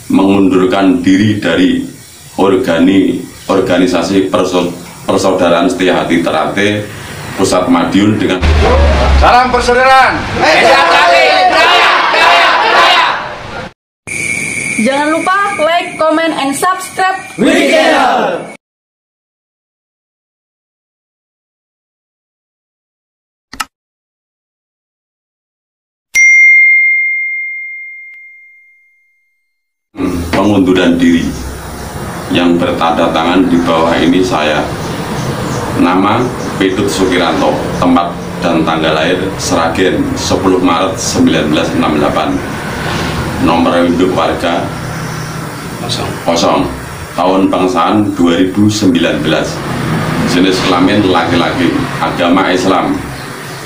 mengundurkan diri dari organisasi Persaudaraan Setia Hati Ternate Pusat Madiun dengan salam persaudaraan. Jangan lupa like, comment, and subscribe Wiki Channel. Pengunduran diri yang bertanda tangan di bawah ini saya. Nama Pedut Sukiranto, tempat dan tanggal lahir Sragen 10 Maret 1968, nomor induk warga 0, tahun pengesahan 2019, jenis kelamin laki-laki, agama Islam,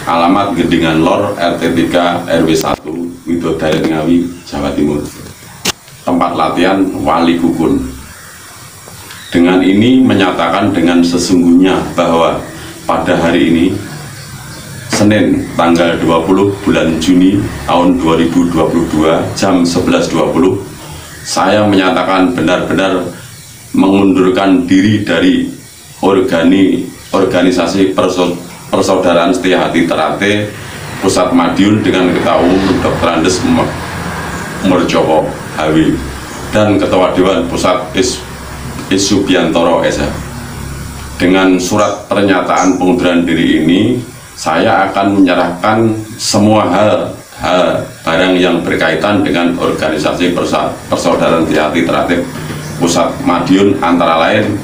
alamat Gendingan Lor, RT 3 RW 1 Widodaren Ngawi, Jawa Timur, tempat latihan Wali Kukun. Dengan ini menyatakan dengan sesungguhnya bahwa pada hari ini, Senin tanggal 20 bulan Juni tahun 2022 jam 11.20, saya menyatakan benar-benar mengundurkan diri dari organisasi Persaudaraan Setia Hati Ternate Pusat Madiun dengan Ketua Umum Dr. Andes Murjoko HW dan Ketua Dewan Pusat Subiantoro SH. Dengan surat pernyataan pengunduran diri ini, saya akan menyerahkan semua hal barang yang berkaitan dengan organisasi Persaudaraan Setia Hati Ternate Pusat Madiun, antara lain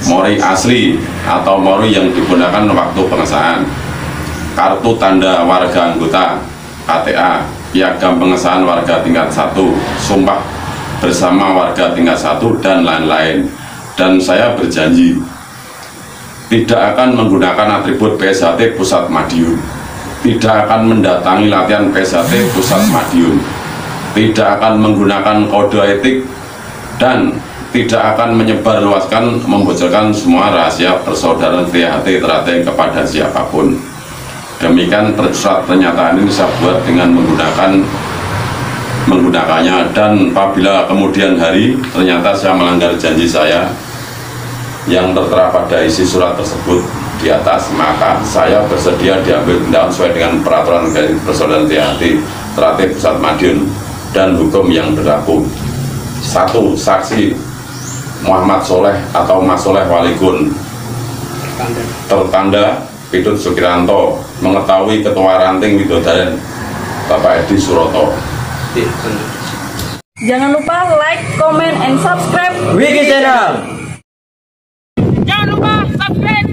mori asli atau mori yang digunakan waktu pengesahan, kartu tanda warga anggota KTA, piagam pengesahan warga tingkat 1, sumpah bersama warga tingkat 1, dan lain-lain. Dan saya berjanji tidak akan menggunakan atribut PSHT Pusat Madiun, tidak akan mendatangi latihan PSHT Pusat Madiun, tidak akan menggunakan kode etik, dan tidak akan menyebarluaskan, membocorkan semua rahasia Persaudaraan Setia Hati Ternate kepada siapapun. Demikian surat pernyataan ini saya buat dengan menggunakannya, dan apabila kemudian hari ternyata saya melanggar janji saya yang tertera pada isi surat tersebut di atas, maka saya bersedia diambil tindakan sesuai dengan peraturan Persaudaraan Setia Hati Ternate Pusat Madiun dan hukum yang berlaku. 1. Saksi Muhammad Soleh atau Mas Soleh Walikun, tertanda Pedut Sukiranto, mengetahui Ketua Ranting Widodaren Bapak Edi Suroto. Jangan lupa like, comment, and subscribe Wiki Channel. Jangan lupa subscribe